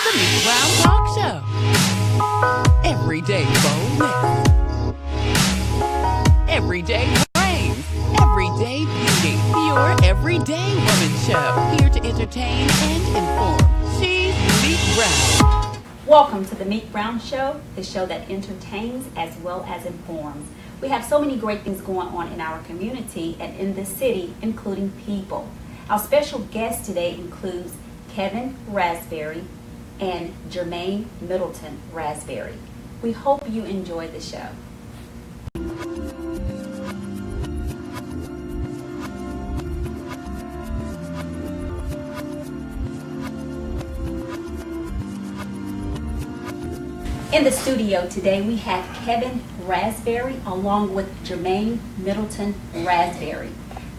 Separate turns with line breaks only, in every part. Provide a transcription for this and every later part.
The Meek Brown Talk Show. Everyday boldness. Everyday brains. Everyday beauty. Your everyday woman show. Here to entertain and inform. She's Meek Brown.
Welcome to the Meek Brown Show, the show that entertains as well as informs. We have so many great things going on in our community and in this city, including people. Our special guest today includes Kevin Raspberry and Jermaine Middleton Raspberry. We hope you enjoy the show. In the studio today, we have Kevin Raspberry along with Jermaine Middleton Raspberry.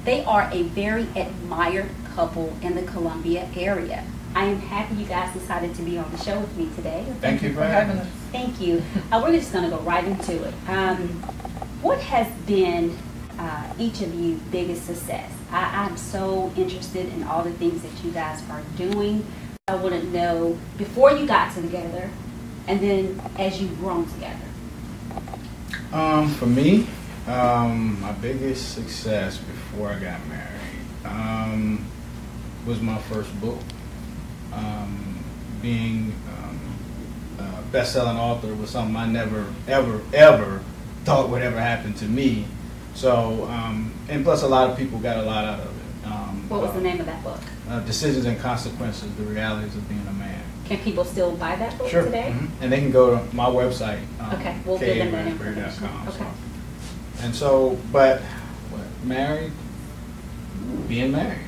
They are a very admired couple in the Columbia area. I am happy you guys decided to be on the show with me today.
Thank you for having us.
Thank you. We're just going to go right into it. What has been each of you biggest success? I'm so interested in all the things that you guys are doing. I want to know before you got together and then as you've grown together.
For me, my biggest success before I got married was my first book. Being a best-selling author was something I never, ever thought would ever happen to me. So, and plus a lot of people got a lot out of it.
What was the name of that book?
Decisions and Consequences, The Realities of Being a Man.
Can people still buy that book
Sure.
today?
Mm-hmm. And they can go to my website,
Okay, we'll give them that information.
KARaspberry.com.
Okay.
And so, but married, being married,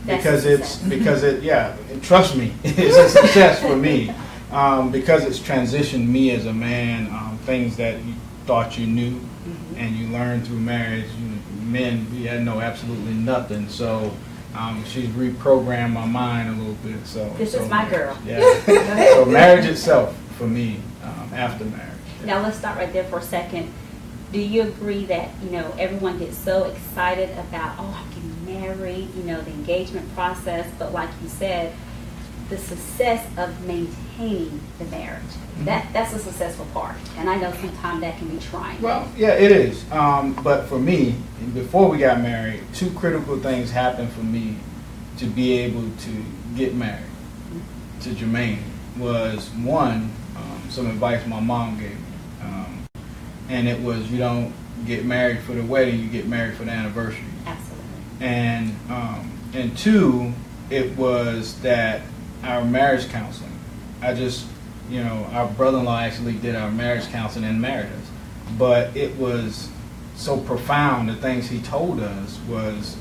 because trust me, it's a success for me, because it's transitioned me as a man. Things that you thought you knew, and you learned through marriage. Men, we had know absolutely nothing. So she's reprogrammed my mind a little bit. So
This is my girl.
Yeah. So marriage itself for me, after marriage.
Now let's start right there for a second. Do you agree that, everyone gets so excited about, I'm getting married, the engagement process, but like you said, the success of maintaining the marriage, that's a successful part. And I know sometimes that can be trying.
Well, yeah, it is. But for me, before we got married, two critical things happened for me to be able to get married to Jermaine. Was one, some advice my mom gave me. And it was, you don't get married for the wedding, you get married for the anniversary.
Absolutely.
And two, it was that our marriage counseling. Our brother-in-law actually did our marriage counseling and married us. But it was so profound, the things he told us was,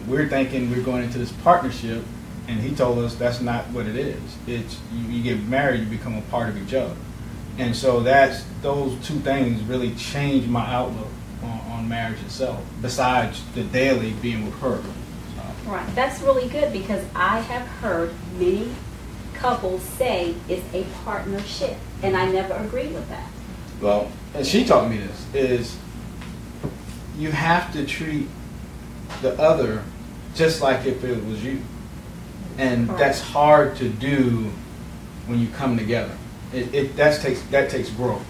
we're thinking we're going into this partnership, and he told us that's not what it is. It's, you get married, you become a part of each other. And so those two things really changed my outlook on marriage itself, besides the daily being with her. So.
Right. That's really good because I have heard many couples say it's a partnership, and I never agreed with that.
Well, and she taught me this, is you have to treat the other just like if it was you. And that's hard to do when you come together. That takes growth,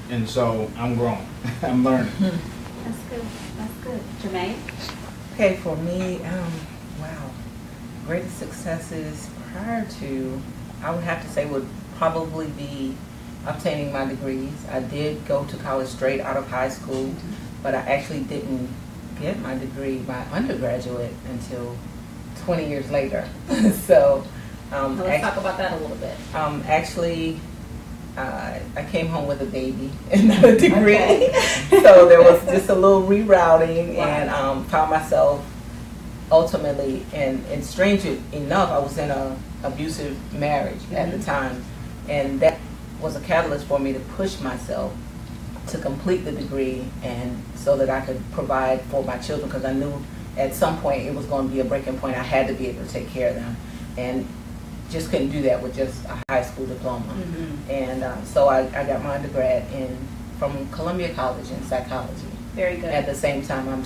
and so I'm growing. I'm learning.
That's good. That's good. Jermaine?
Okay, for me, wow, greatest successes prior to, I would have to say, would probably be obtaining my degrees. I did go to college straight out of high school, but I actually didn't get my degree, my undergraduate, until 20 years later. So,
let's talk about that a little bit.
Actually, I came home with a baby and not a degree. So there was just a little rerouting. Wow. And found myself ultimately, and strangely enough, I was in an abusive marriage at the time. And that was a catalyst for me to push myself to complete the degree, and so that I could provide for my children, because I knew at some point it was going to be a breaking point. I had to be able to take care of them. And just couldn't do that with just a high school diploma. And so I got my undergrad from Columbia College in psychology.
Very good.
At the same time, I'm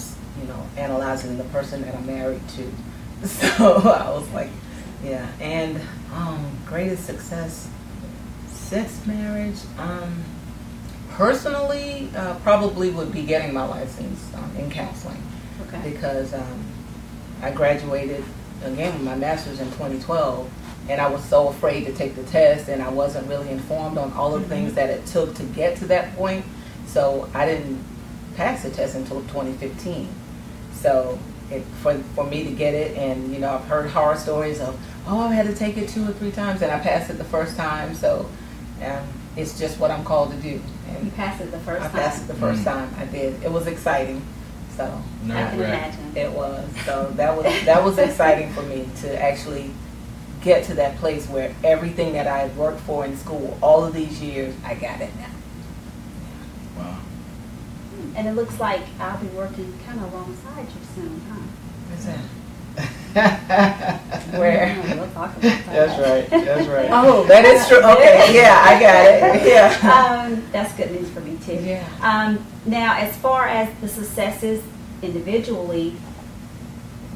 analyzing the person that I'm married to. So I was like, Yeah, and greatest success since marriage, personally, probably would be getting my license in counseling.
Okay.
Because I graduated again with my master's in 2012, and I was so afraid to take the test, and I wasn't really informed on all of the things that it took to get to that point. So I didn't pass the test until 2015. So for me to get it, and I've heard horror stories of, I had to take it 2 or 3 times, and I passed it the first time. So it's just what I'm called to do. And
You passed it the first time.
I passed it the first time. I did. It was exciting. So
I can imagine.
it was. So that was exciting for me to actually get to that place where everything that I had worked for in school all of these years, I got it now.
Wow.
And it looks like I'll be working kind of alongside you soon, huh?
What's that?
Where? We'll talk about that.
That's right.
Oh, that is true. Okay, yeah, I got it. Yeah.
That's good news for me too.
Yeah.
Now, as far as the successes individually,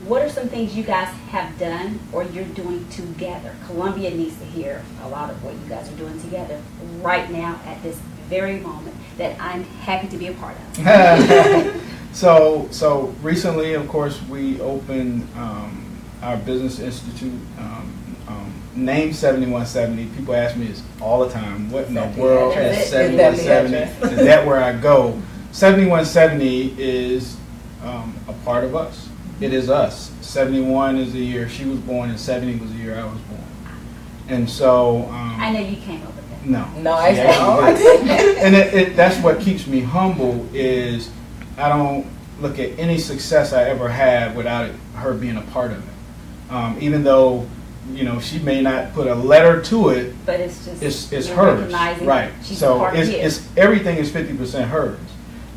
what are some things you guys have done or you're doing together? Columbia needs to hear a lot of what you guys are doing together right now at this very moment that I'm happy to be a part of.
So recently, of course, we opened our business institute, named 7170. People ask me this all the time. What in the world is 7170? Is that where I go? 7170 is a part of us. It is us. 71 is the year she was born, and 70 was the year I was born. And so
I know you came up with that.
No,
I didn't.
And that's what keeps me humble is I don't look at any success I ever had without her being a part of it. Even though, she may not put a letter to it,
but it's just
it's hers, right? So it's everything is 50% hers,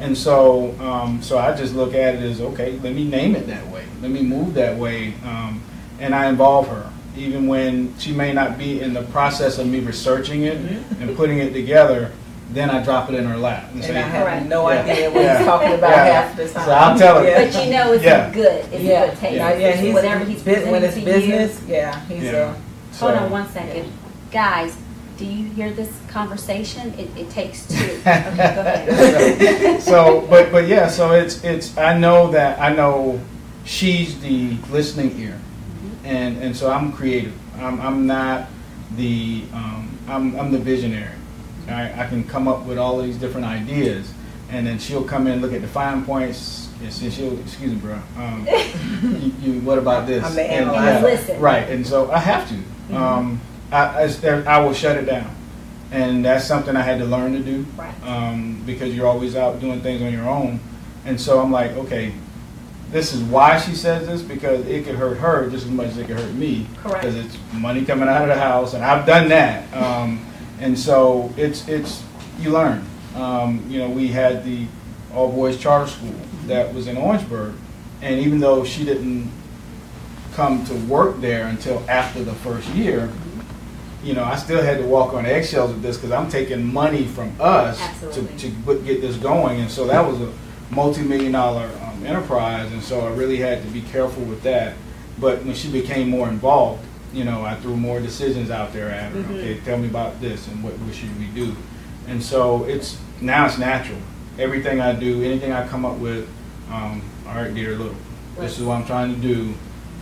and so I just look at it as, okay, let me name it that way, let me move that way, and I involve her. Even when she may not be in the process of me researching it and putting it together, then I drop it in her lap.
And I have no idea what he's talking about half the time.
So I'll tell her.
But it's good. It's good taste.
He's,
whatever he's presenting
when it's
to
business,
you. Hold on one second. Guys, do you hear this conversation? It takes 2. Okay, go ahead.
So, so it's I know she's the listening ear. And so I'm creative. I'm not the I'm the visionary. I can come up with all these different ideas, and then she'll come in and look at the fine points. And she'll, excuse me, bro. What about this?
I'm the analyzer.
Listen.
Right, and so I have to. I will shut it down, and that's something I had to learn to do.
Right.
Because you're always out doing things on your own, and so I'm like, okay. This is why she says this, because it could hurt her just as much as it could hurt me.
Correct.
Because it's money coming out of the house, and I've done that. And so it's you learn. We had the all boys charter school that was in Orangeburg, and even though she didn't come to work there until after the first year, I still had to walk on eggshells with this because I'm taking money from us to get this going, and so that was a multi-million-dollar enterprise, and so I really had to be careful with that. But when she became more involved, I threw more decisions out there at her. Okay, tell me about this and what should we do? And so it's natural. Everything I do, anything I come up with, all right, dear, look, this is what I'm trying to do,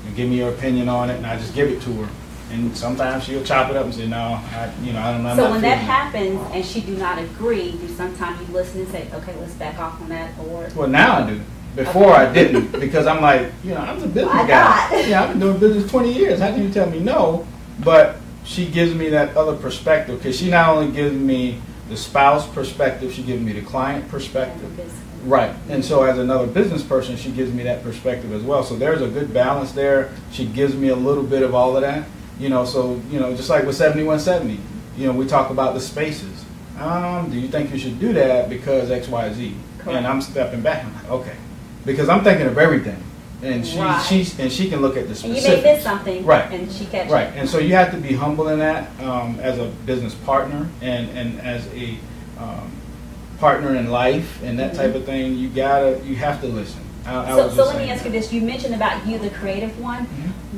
and give me your opinion on it, and I just give it to her. And sometimes she'll chop it up and say, no, I'm not.
So when that happens and she do not agree, do sometimes you listen and say, okay, let's back off on that, or?
Well, now I do. Before I didn't, because I'm like, I'm the business guy. Yeah, I've been doing business 20 years. How can you tell me no? But she gives me that other perspective, because she not only gives me the spouse perspective, she gives me the client perspective. Right. And so as another business person, she gives me that perspective as well. So there's a good balance there. She gives me a little bit of all of that. So, just like with 7170, we talk about the spaces. Do you think you should do that because X, Y, Z? Correct. And I'm stepping back. I'm like, okay. Because I'm thinking of everything. And she can look at the specifics.
And you may miss something.
Right.
And she catches.
Right. And so you have to be humble in that as a business partner and as a partner in life and that type of thing. You have to listen.
So let me ask you this. You mentioned about you, the creative one.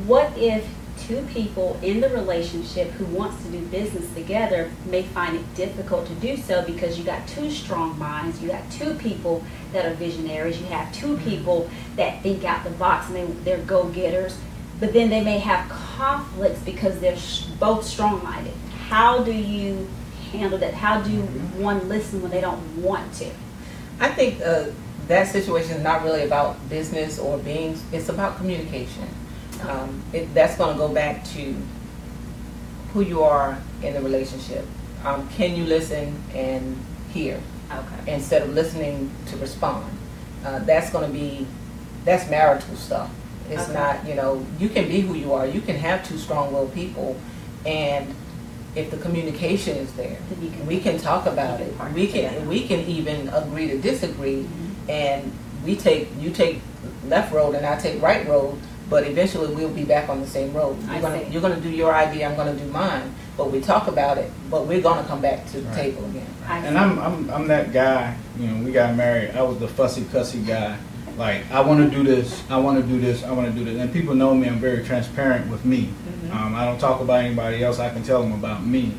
What if two people in the relationship who wants to do business together may find it difficult to do so because you got two strong minds, you got two people that are visionaries, you have two people that think out the box and they're go-getters, but then they may have conflicts because they're both strong-minded. How do you handle that? How do one listen when they don't want to?
I think that situation is not really about business or being, it's about communication. That's going to go back to who you are in the relationship. Can you listen and hear instead of listening to respond? That's going to be, that's marital stuff. It's not, you can be who you are. You can have two strong-willed people, and if the communication is there, we can talk about it. We can even agree to disagree, and you take left road and I take right road, but eventually we'll be back on the same road. You're gonna do your idea, I'm gonna do mine, but we talk about it, but we're gonna come back to the table again.
And I'm that guy. We got married. I was the fussy cussy guy. Like, I want to do this, I want to do this, I want to do this. And people know me, I'm very transparent with me. I don't talk about anybody else, I can tell them about me.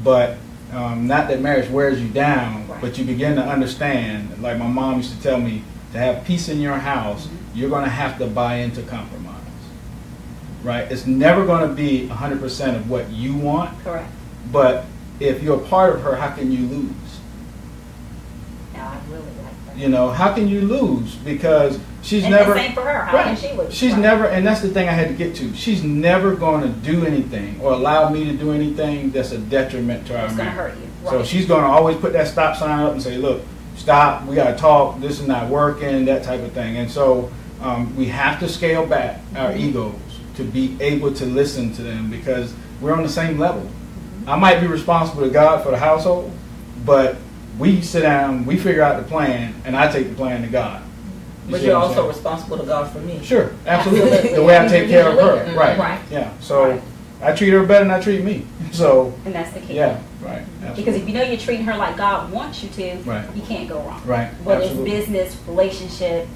But not that marriage wears you down, but you begin to understand, like my mom used to tell me, to have peace in your house, you're going to have to buy into compromise. Right? It's never going to be 100% of what you want.
Correct.
But if you're a part of her, how can you lose?
I really like that.
How can you lose? Because she's
and
never.
The same for her. How can she lose?
She's never, and that's the thing I had to get to. She's never going to do anything or allow me to do anything that's a detriment to our marriage.
It's going to hurt you. Right.
So she's going to always put that stop sign up and say, "Look, stop. We got to talk. This is not working." That type of thing. And so we have to scale back our egos to be able to listen to them because we're on the same level. I might be responsible to God for the household, but we sit down, we figure out the plan, and I take the plan to God.
But you're also responsible to God for me.
Sure, absolutely. The way I take care of her, right? Yeah. So I treat her better than I treat me. So.
And that's the key.
Yeah, right. Absolutely.
Because if you're treating her like God wants you to, you can't go wrong.
Right.
Whether it's business, relationship.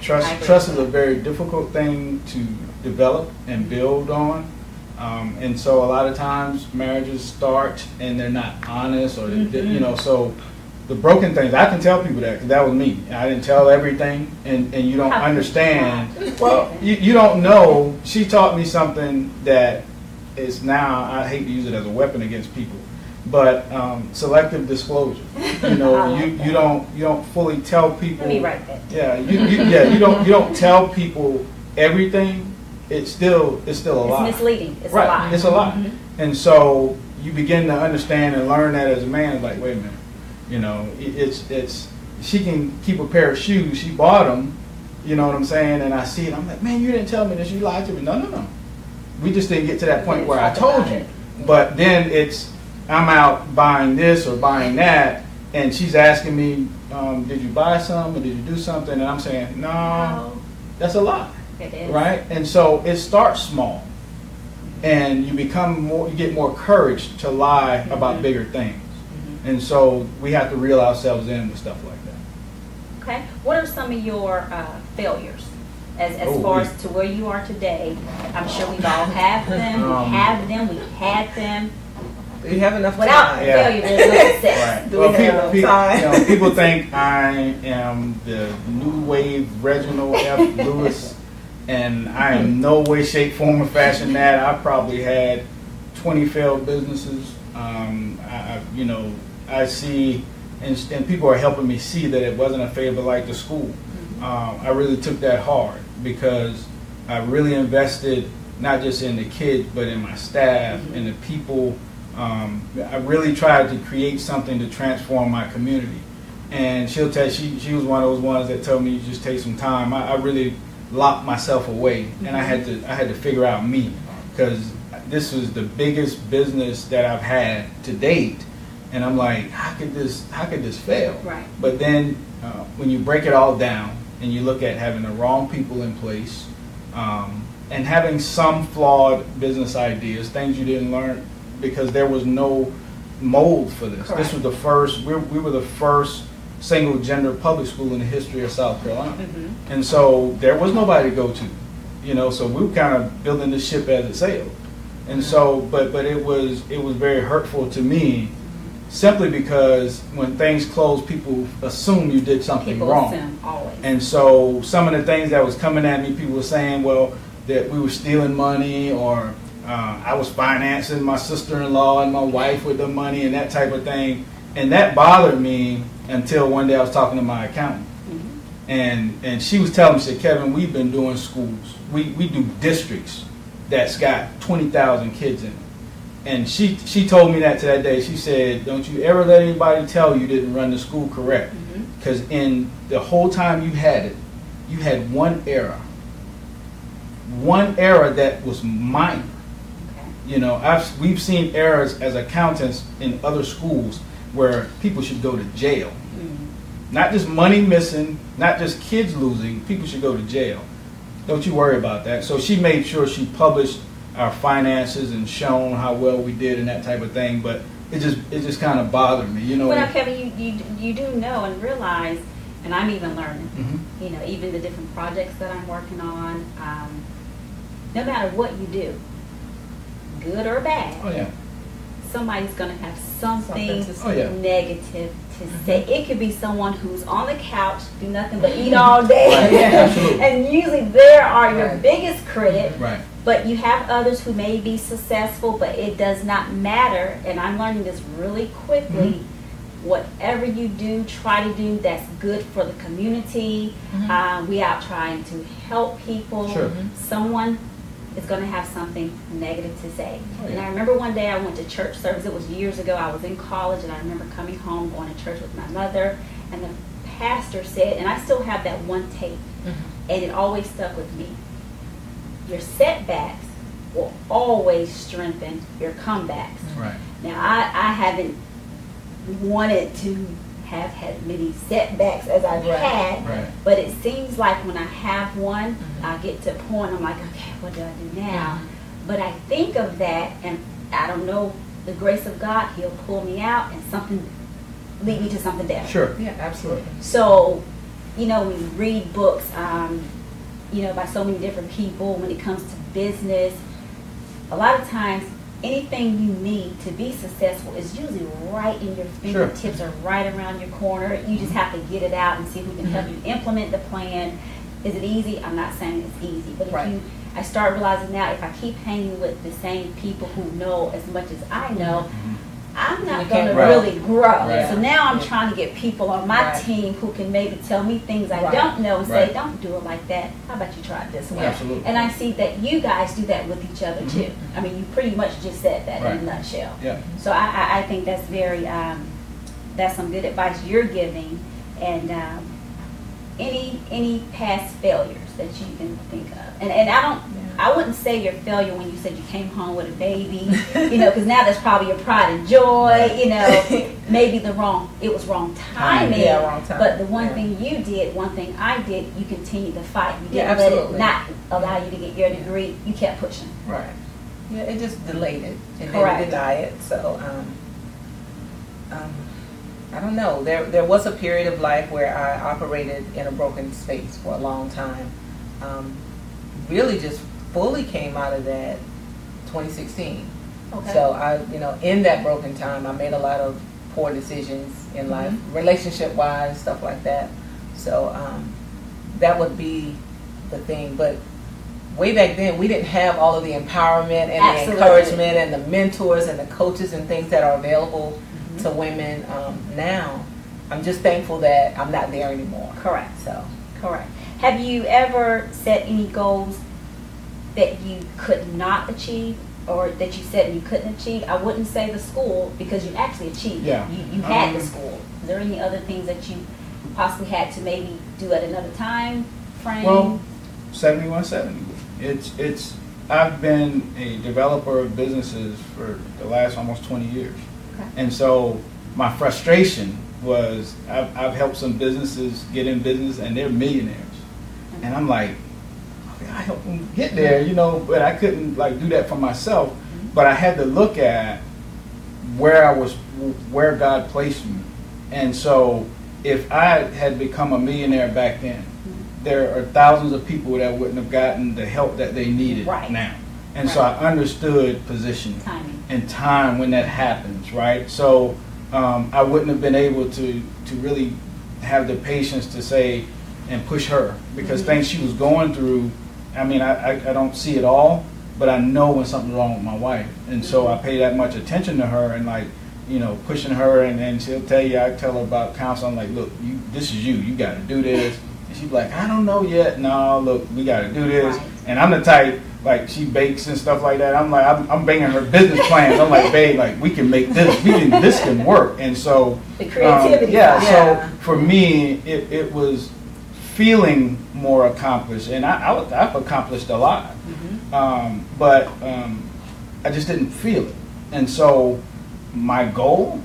Trust is a very difficult thing to develop and build on. And so a lot of times marriages start and they're not honest or, so the broken things, I can tell people that because that was me. I didn't tell everything and you don't understand. Well, you don't know. She taught me something that is now, I hate to use it as a weapon against people, but selective disclosure. You don't fully tell people.
Let me write that.
Yeah, you don't tell people everything. It's still a lie.
It's misleading. It's a lie.
It's a lie. And so you begin to understand and learn that as a man. It's like, wait a minute, it's she can keep a pair of shoes. She bought them. You know what I'm saying? And I see it. I'm like, man, you didn't tell me this. You lied to me. No. We just didn't get to that point where I told you. But then I'm out buying this or buying that, and she's asking me, did you buy some or did you do something? And I'm saying, no. That's a lie.
It is.
Right? And so it starts small. And you get more courage to lie about bigger things. And so we have to reel ourselves in with stuff like that.
Okay. What are some of your failures as far as to where you are today? I'm sure we've all had them. We've had them.
Do you have enough time?
Without failure, there's no success.
Right. Do we have enough time?
People think I am the new wave Reginald F. Lewis. And I am no way, shape, form, or fashion that. I probably had 20 failed businesses. I see, and people are helping me see that it wasn't a favor like the school. I really took that hard because I really invested not just in the kids, but in my staff and the people. I really tried to create something to transform my community. And she'll tell you, she was one of those ones that told me, just take some time. I really locked myself away, and I had to figure out me, because this was the biggest business that I've had to date, and I'm like, how could this fail?
Right.
But then when you break it all down and you look at having the wrong people in place, and having some flawed business ideas, things you didn't learn because there was no mold for this.
Correct.
This was the first. We were the first single gender public school in the history of South Carolina. And so there was nobody to go to. you know, so we were kind of building the ship as it sailed. And so, but it was very hurtful to me, simply because when things close, people assume you did something wrong.
People assume, always.
And so some of the things that was coming at me, people were saying, well, that we were stealing money, or I was financing my sister-in-law and my wife with the money and that type of thing. And that bothered me until one day I was talking to my accountant. And she was telling me, she said, Kevin, we've been doing schools. We do districts that's got 20,000 kids in it. And she told me that to that day. She said, don't you ever let anybody tell you didn't run the school correct. Because in the whole time you had it, you had one error. One error that was minor. You know, we've seen errors as accountants in other schools where people should go to jail. Not just money missing, not just kids losing, people should go to jail. Don't you worry about that. So she made sure she published our finances and shown how well we did and that type of thing. But it just kind of bothered me, you know.
Well, Kevin, you do know and realize, and I'm even learning, you know, even the different projects that I'm working on, no matter what you do, good or bad, somebody's going to have something negative to say. It could be someone who's on the couch, do nothing but eat all day, and usually they are your biggest critic. But you have others who may be successful, but it does not matter. And I'm learning this really quickly. Whatever you do, try to do that's good for the community. We out trying to help people. Someone is going to have something negative to say. And I remember one day I went to church service. It was years ago. I was in college, and I remember coming home, going to church with my mother, and the pastor said, and I still have that one tape, and it always stuck with me, your setbacks will always strengthen your comebacks. Now, I haven't wanted to have had many setbacks as I've had, but it seems like when I have one, I get to a point, I'm like, okay, what do I do now? But I think of that, and I don't know, the grace of God, He'll pull me out and something lead me to something better.
Yeah, absolutely.
So, you know, when you read books, you know, by so many different people, when it comes to business, a lot of times anything you need to be successful is usually right in your fingertips or right around your corner. You just have to get it out and see who can help you implement the plan. Is it easy? I'm not saying it's easy, but I start realizing now, if I keep hanging with the same people who know as much as I know, I'm not going to really grow. So now I'm trying to get people on my team who can maybe tell me things I don't know and say, don't do it like that. How about you try it this way? And I see that you guys do that with each other too. I mean, you pretty much just said that in a nutshell. So I think that's very, that's some good advice you're giving. And any past failures that you can think of. And I wouldn't say your failure when you said you came home with a baby, you know, because now that's probably your pride and joy, you know, maybe it was wrong timing.
Wrong time.
But the one thing you did, one thing I did, you continued to fight. You didn't let it not allow you to get your degree. You kept pushing.
Yeah, it just delayed it. It didn't deny it. So, I don't know. There was a period of life where I operated in a broken space for a long time. Really just fully came out of that 2016. So I, you know, in that broken time, I made a lot of poor decisions in life, relationship-wise, stuff like that. So that would be the thing. But way back then, we didn't have all of the empowerment and the encouragement and the mentors and the coaches and things that are available to women now. I'm just thankful that I'm not there anymore.
Correct. Have you ever set any goals that you could not achieve, or that you said you couldn't achieve? I wouldn't say the school, because you actually achieved it. You had the school. Is there any other things that you possibly had to maybe do at another time frame?
Well, 7170. I've been a developer of businesses for the last almost 20 years. And so my frustration was I've helped some businesses get in business and they're millionaires. And I'm like, I helped them get there, you know, but I couldn't do that for myself. But I had to look at where God placed me. And so if I had become a millionaire back then, there are thousands of people that wouldn't have gotten the help that they needed
Right.
now. And so I understood position
Timing.
and time when that happens, right? So I wouldn't have been able to really have the patience to say and push her because things she was going through, I mean, I don't see it all, but I know when something's wrong with my wife. And so I pay that much attention to her and like, you know, pushing her and she'll tell you, I tell her about counseling, like, look, this is you got to do this. And she's like, I don't know yet. No, look, we got to do this.
Right.
And I'm the type, like she bakes and stuff like that. I'm like, I'm bringing her business plans. I'm like, babe, like we can make this, this can work. And so,
The creativity.
Yeah.
so for me, it was feeling more accomplished, and I've accomplished a lot, but I just didn't feel it. And so my goal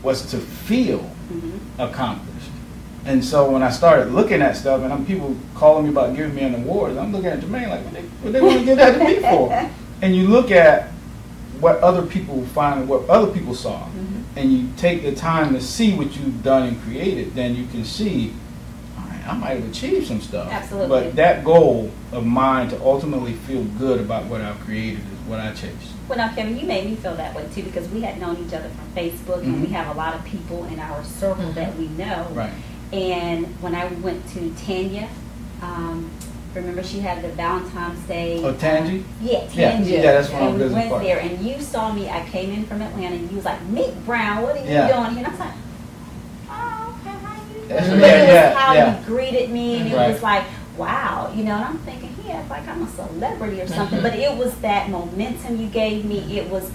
was to feel accomplished. And so when I started looking at stuff, and people calling me about giving me an award, I'm looking at Jermaine like, what they want to give that to me for? And you look at what other people find, what other people saw, and you take the time to see what you've done and created, then you can see, all right, I might have achieved some stuff.
Absolutely.
But that goal of mine to ultimately feel good about what I've created is what I chased.
Well, now, Kevin, you made me feel that way too because we had known each other from Facebook, and we have a lot of people in our circle that we know.
Right.
And when I went to Tanya, remember she had the Valentine's Day.
Oh, Tangi?
Yeah, Tanya.
Yeah, that's one of
And
the
we
business
went
partners.
there, and you saw me. I came in from Atlanta, and you was like, Meek Brown, what are you
Yeah.
doing here? And I was like, oh, okay, how you
Yeah,
doing?
yeah,
It was how
yeah.
you greeted me, and it
Right.
was like, wow, you know, and I'm thinking, yeah, it's like I'm a celebrity or something. But it was that momentum you gave me. It was,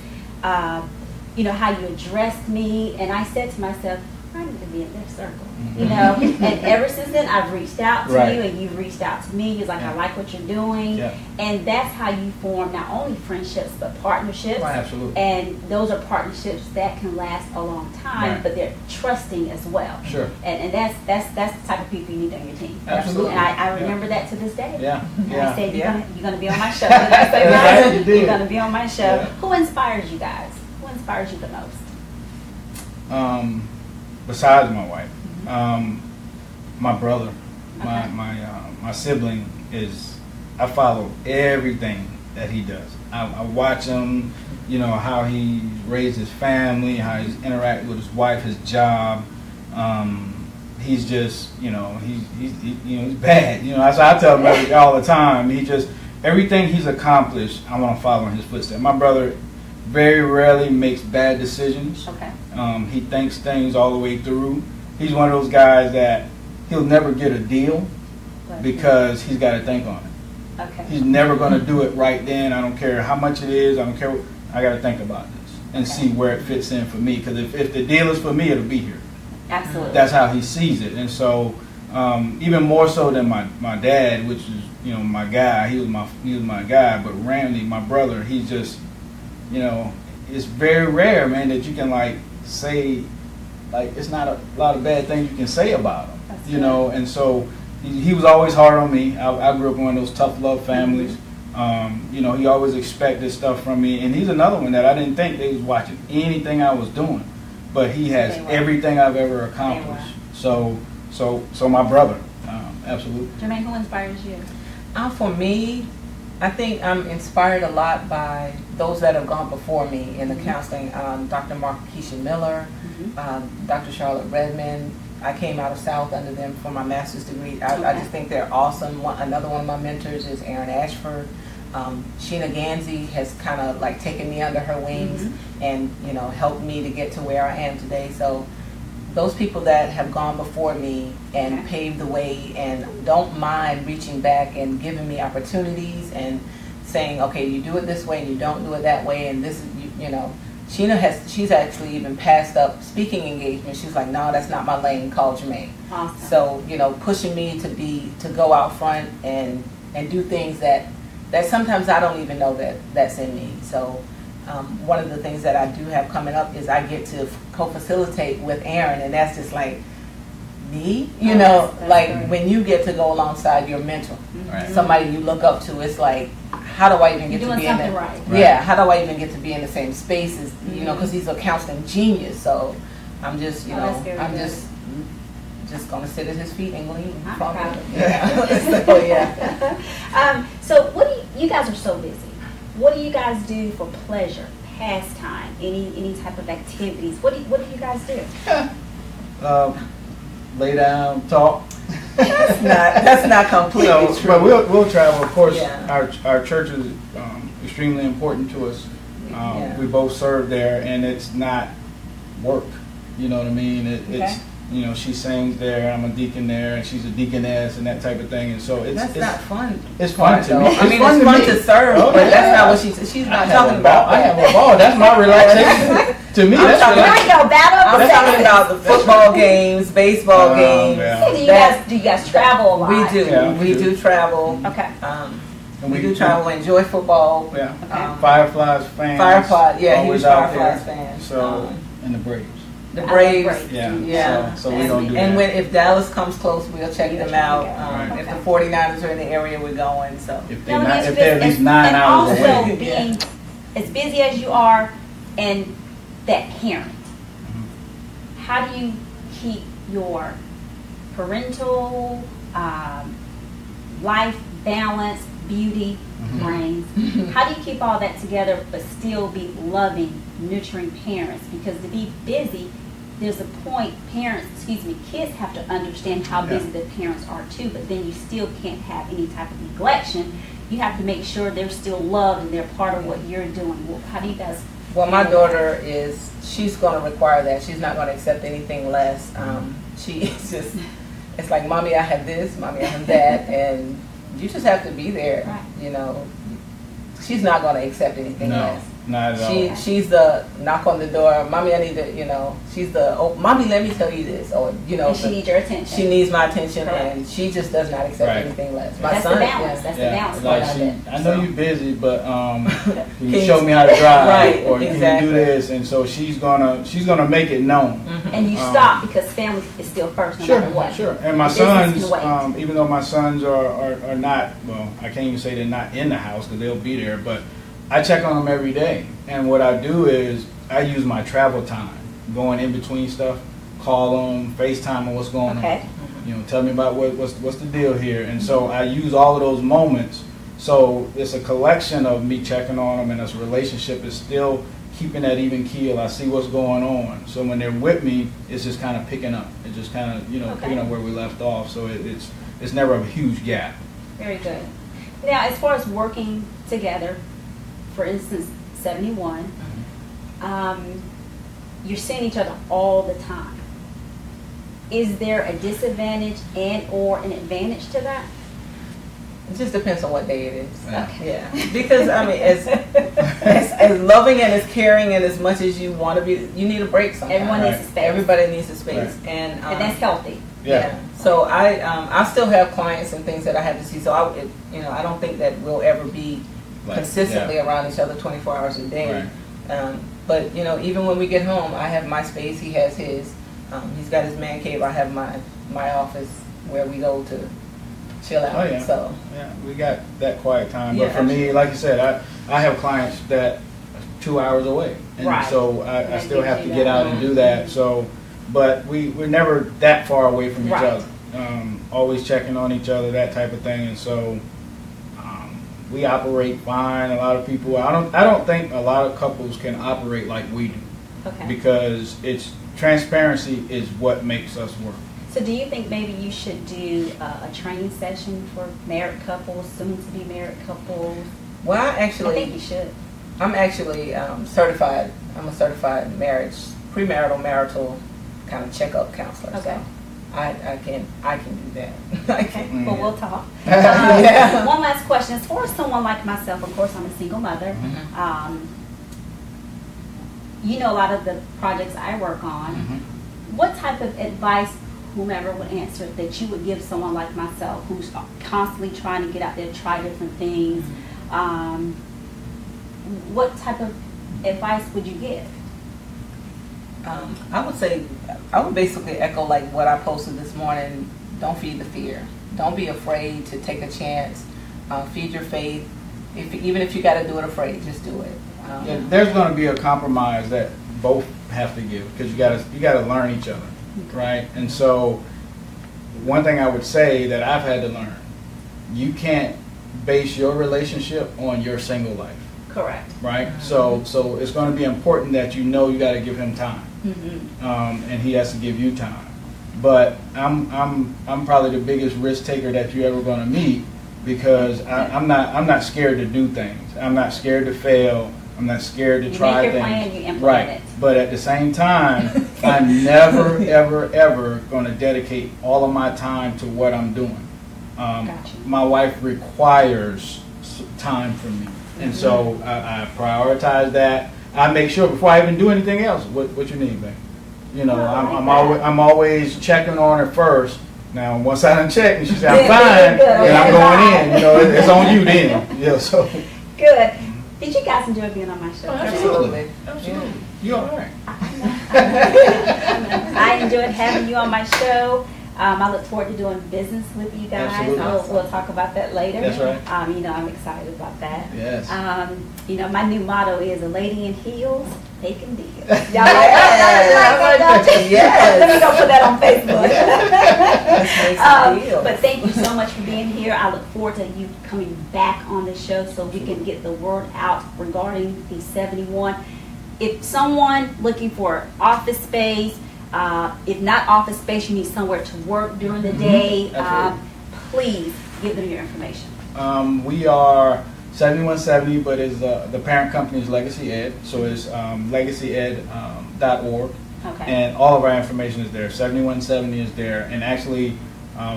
you know, how you addressed me. And I said to myself, I need to be in their circle, you know. And ever since then, I've reached out to
Right.
you, and you've reached out to me. You're like,
Yeah.
I like what you're doing.
Yeah.
And that's how you form not only friendships, but partnerships.
Right. Absolutely.
And those are partnerships that can last a long time,
Right.
but they're trusting as well.
Sure.
And that's the type of people you need on your team.
Absolutely.
And I remember that to this day.
Yeah.
And I
Yeah.
said,
Yeah.
you're gonna be on my show. Did I say
Right,
right?
you did.
You're gonna be on my show.
Yeah.
Who inspires you guys? Who inspires you the most?
Besides my wife, my brother,
Okay.
my sibling is. I follow everything that he does. I watch him. You know how he raised his family, how he's interacted with his wife, his job. He's just, you know, he's bad. You know, that's what I tell him all the time. He just everything he's accomplished, I want to follow in his footsteps. My brother very rarely makes bad decisions.
Okay.
He thinks things all the way through. He's one of those guys that he'll never get a deal because he's got to think on it.
Okay.
He's never going to do it right then. I don't care how much it is. I don't care. I got to think about this and see where it fits in for me. Because if the deal is for me, it'll be here.
Absolutely.
That's how he sees it. And so even more so than my dad, which is, you know, my guy. He was my guy. But Randy, my brother, he's just, you know, it's very rare, man, that you can like say, like, it's not a lot of bad things you can say about him.
That's
you
good.
know. And so he was always hard on me. I grew up in one of those tough love families. You know, he always expected stuff from me. And he's another one that I didn't think they was watching anything I was doing. But he has
They were.
everything I've ever accomplished. So my brother, absolutely.
Jermaine, who inspires you?
For me, I think I'm inspired a lot by those that have gone before me in the counseling. Dr. Mark Keisha Miller, Dr. Charlotte Redmond. I came out of South under them for my master's degree. I just think they're awesome. Another one of my mentors is Erin Ashford. Sheena Gansey has kind of like taken me under her wings and, you know, helped me to get to where I am today. So those people that have gone before me and paved the way and don't mind reaching back and giving me opportunities and saying, okay, you do it this way and you don't do it that way, and this is, you know, she's actually even passed up speaking engagements. She's like, no, that's not my lane, call Jermaine.
Awesome.
So, you know, pushing me to go out front and do things that sometimes I don't even know that's in me. So one of the things that I do have coming up is I get to co-facilitate with Erin, and that's just like me, you know,
that's
like
great.
when you get to go alongside your mentor,
Right.
somebody you look up to, it's like, how do I even get
You're
to
doing
be in
something
that?
right.
Yeah, how do I even get to be in the same spaces, you know, because he's a counseling genius. So I'm just, you
Oh, that's
know,
very
I'm
good.
just just gonna sit at his feet and glean
I'm
from
proud
him.
of you.
Yeah. So yeah.
So what do you guys are so busy? What do you guys do for pleasure, pastime, any type of activities? What do you guys do?
Lay down, talk.
That's not completely
No,
true.
but we'll travel. Of course,
Yeah.
our church is extremely important to us.
Yeah.
We both serve there, and it's not work. You know what I mean? It's she sings there. I'm a deacon there, and she's a deaconess, and that type of thing. And so it's
not fun.
It's fun to me.
I mean, it's fun to serve, but that's not what she's not talking about.
I have a ball. That's my relaxation. To me, that's relaxation.
I'm talking about the football games, baseball games.
Yeah.
Do you guys travel a lot?
We do.
Yeah,
we do travel.
Okay.
And
we do travel. Enjoy football.
Yeah.
Okay.
Fireflies fans.
Firefly. Yeah,
always
huge
out
Fireflies
there.
fan.
So and the Braves.
The
I love
Braves.
Braves.
Yeah.
So we don't do
And
that.
if Dallas comes close, we'll check
You'll
them
check
out.
them out.
If
Okay.
the 49ers are in the area, we're going. So
If
Now,
they're
let me ask
not, if
you
they're at
this,
least 9 hours
and
away.
also being as busy as you are and that parent, how do you keep your parental life balance, beauty, brains? How do you keep all that together but still be loving, nurturing parents? Because to be busy, there's a point kids have to understand how busy the parents are too, but then you still can't have any type of neglection. You have to make sure they're still loved and they're part of what you're doing. Well, how do you guys?
well, my daughter she's going to require that. She's not going to accept anything less. She is just, it's like, Mommy, I have this, Mommy, I have that, and you just have to be there.
Right.
You know, she's not going to accept anything
No,
less.
not at all.
She's the knock on the door, Mommy, I need to, she's the, oh, Mommy, let me tell you this, or,
And she needs your attention.
she needs my attention,
Correct.
and she just does not accept
Right.
anything less.
That's the balance. That's the balance part
like
of it.
I know you're busy, but can you
Can
show
you-
me how to drive,
Right,
or can
exactly.
you do this? And so she's gonna make it known.
And you stop because family is still first, no matter what.
Sure. And my
Business
sons,
can wait.
even though my sons are not, well, I can't even say they're not in the house because they'll be there, but I check on them every day. And what I do is I use my travel time, going in between stuff, call them, FaceTime on what's going
Okay.
on. Tell me about what's the deal here. And so I use all of those moments. So it's a collection of me checking on them, and this relationship is still keeping that even keel. I see what's going on. So when they're with me, it's just kind of picking up. It's just kind of, picking up where we left off. So it's never a huge gap.
Very good. Now, as far as working together, for instance, 71, you're seeing each other all the time. Is there a disadvantage and or an advantage to that?
It just depends on what day it is.
Yeah.
Yeah, because I mean, as loving and as caring and as much as you want to be, you need a break sometimes.
Everyone needs a space.
Everybody needs a space,
Right.
and
that's healthy.
Yeah.
So I still have clients and things that I have to see. So I don't think that we'll ever be consistently around each other 24 hours a day.
Right.
But even when we get home, I have my space. He has his. He's got his man cave. I have my office where we go to chill out.
Oh, yeah.
So
Yeah, we got that quiet time.
Yeah,
But for me, like you said, I have clients that are 2 hours away. And
Right.
so I
That
still
gives
have
you
to get
that.
out and do that. So, but we're never that far away from each
Right.
other. Always checking on each other, that type of thing. And so we operate fine. A lot of people, I don't think a lot of couples can operate like we do.
Okay.
Because transparency is what makes us work.
So do you think maybe you should do a training session for married couples, soon to be married couples?
well,
I think you should.
I'm actually certified. I'm a certified premarital marital kind of checkup counselor.
Okay.
So I can do that. I
Okay,
can.
well, we'll talk.
Yeah.
One last question. As far as someone like myself, of course, I'm a single mother. You know a lot of the projects I work on. What type of advice, whomever would answer, that you would give someone like myself who's constantly trying to get out there, try different things? What type of advice would you give?
I would basically echo like what I posted this morning. Don't feed the fear. Don't be afraid to take a chance. Feed your faith. Even if you got to do it afraid, just do it.
There's going to be a compromise that both have to give because you got to learn each other, right? And so one thing I would say that I've had to learn, you can't base your relationship on your single life.
Correct.
Right? So it's going to be important that you know you got to give him time. And he has to give you time. But I'm probably the biggest risk taker that you're ever going to meet, because I'm not scared to do things. I'm not scared to fail. I'm not scared to try
make your
things.
plan, you implement
right.
it.
But at the same time, I'm never, ever, ever going to dedicate all of my time to what I'm doing.
Gotcha.
My wife requires time from me, and so I prioritize that. I make sure before I even do anything else, what you need, babe. You know, I'm always checking on her first. Now, once I done check and she said I'm fine, then I'm going in. You know, it's on you then. Yeah, so.
Good. Did you guys enjoy being on my show?
Absolutely. You all right?
I enjoyed having you on my show. I look forward to doing business with you guys.
Absolutely.
We'll talk about that later.
That's right.
You know, I'm excited about that.
Yes.
You know, my new motto is a lady in heels, taking deals. Y'all
Yes.
Let me go put that on Facebook.
Deals.
But thank you so much for being here. I look forward to you coming back on the show so we can get the word out regarding the 71. If someone looking for office space, if not office space, you need somewhere to work during the day, please give them your information.
We are 7170, but is the parent company is Legacy Ed, so it's legacyed.org.
Okay.
And all of our information is there. 7170 is there, and actually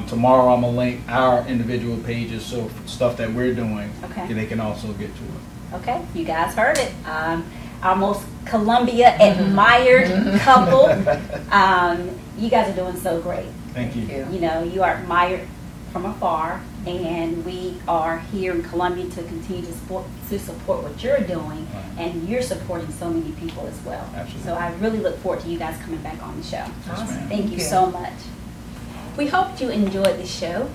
tomorrow I'm gonna link our individual pages, so stuff that we're doing,
Okay.
they can also get to it.
Okay, you guys heard it. Our most Columbia admired couple. You guys are doing so great.
Thank you.
You know, you are admired from afar, and we are here in Columbia to continue to support what you're doing, and you're supporting so many people as well.
Absolutely.
So I really look forward to you guys coming back on the show.
Awesome.
Thank you so much. We hope you enjoyed the show.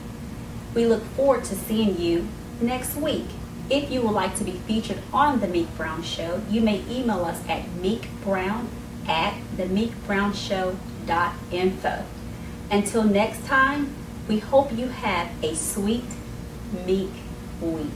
We look forward to seeing you next week. If you would like to be featured on The Meek Brown Show, you may email us at meekbrown@themeekbrownshow.info. Until next time, we hope you have a sweet Meek week.